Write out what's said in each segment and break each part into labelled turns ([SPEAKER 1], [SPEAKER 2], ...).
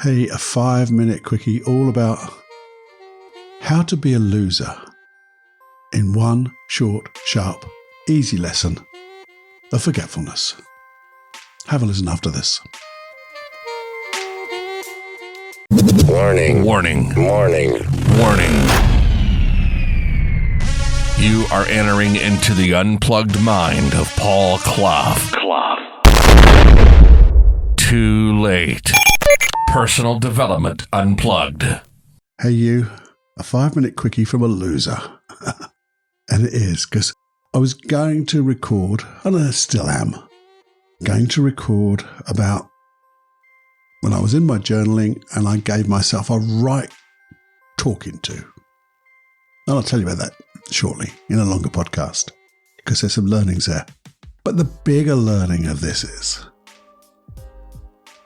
[SPEAKER 1] Hey, a 5-minute quickie all about how to be a loser in one short, sharp, easy lesson of forgetfulness. Have a listen after this.
[SPEAKER 2] Warning.
[SPEAKER 3] Warning.
[SPEAKER 2] Warning.
[SPEAKER 3] Warning. You are entering into the unplugged mind of Paul Clough. Too late. Personal Development Unplugged.
[SPEAKER 1] Hey you, a 5-minute quickie from a loser. And it is because I was going to record, and I still am, going to record about when I was in my journaling and I gave myself a right talking to. And I'll tell you about that shortly in a longer podcast because there's some learnings there. But the bigger learning of this is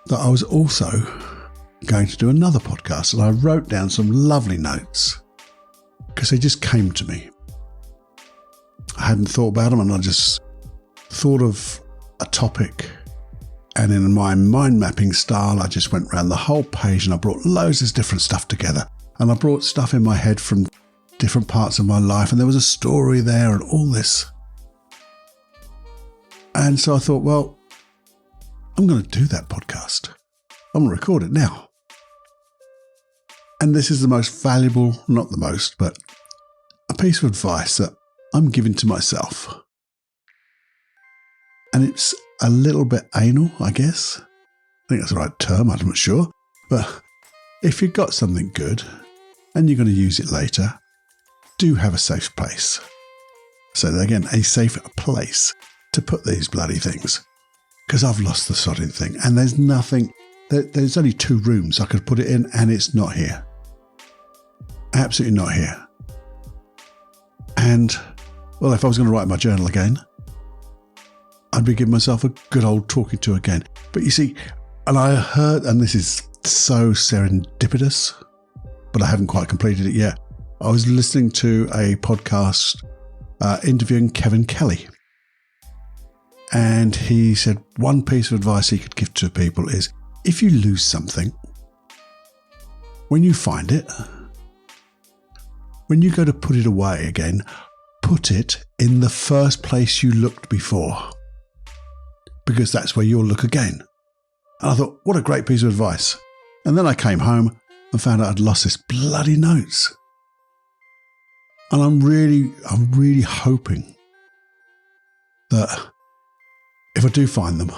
[SPEAKER 1] that I was also going to do another podcast, and I wrote down some lovely notes because they just came to me. I hadn't thought about them, and I just thought of a topic, and in my mind mapping style, I just went around the whole page and I brought loads of different stuff together, and I brought stuff in my head from different parts of my life, and there was a story there and all this. And so I thought, well, I'm going to do that podcast. I'm going to record it now. And this is the most valuable, not the most, but a piece of advice that I'm giving to myself. And it's a little bit anal, I guess. I think that's the right term, I'm not sure. But if you've got something good and you're going to use it later, do have a safe place. So again, a safe place to put these bloody things. Because I've lost the sodding thing, and there's nothing. There's only 2 rooms I could put it in, and it's not here. Absolutely not here. And, well, if I was going to write my journal again, I'd be giving myself a good old talking to again. But you see, and I heard, and this is so serendipitous, but I haven't quite completed it yet. I was listening to a podcast interviewing Kevin Kelly. And he said one piece of advice he could give to people is, if you lose something, when you find it, when you go to put it away again, put it in the first place you looked before, because that's where you'll look again. And I thought, what a great piece of advice. And then I came home and found out I'd lost this bloody notes. And I'm really hoping that if I do find them,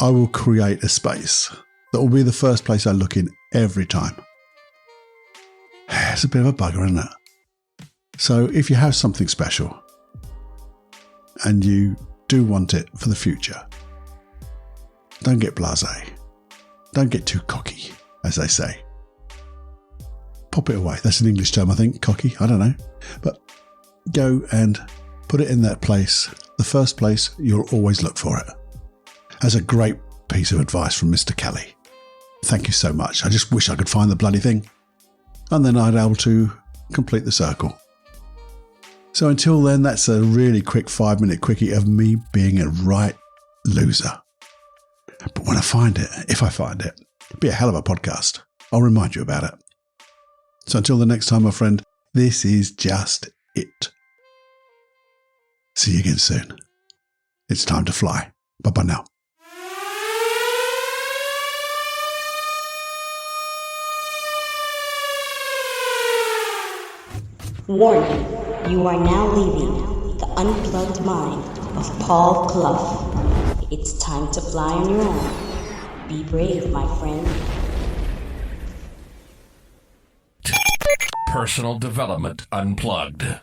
[SPEAKER 1] I will create a space that will be the first place I look in every time. It's a bit of a bugger, isn't it? So if you have something special and you do want it for the future, don't get blasé. Don't get too cocky, as they say. Pop it away. That's an English term, I think. Cocky, I don't know. But go and put it in that place, the first place you'll always look for it. That's a great piece of advice from Mr. Kelly. Thank you so much. I just wish I could find the bloody thing. And then I'd be able to complete the circle. So until then, that's a really quick 5-minute quickie of me being a right loser. But when I find it, if I find it, it'll be a hell of a podcast. I'll remind you about it. So until the next time, my friend, this is just it. See you again soon. It's time to fly. Bye-bye now.
[SPEAKER 4] Warning, you are now leaving the unplugged mind of Paul Clough. It's time to fly on your own. Be brave, my friend.
[SPEAKER 3] Personal Development Unplugged.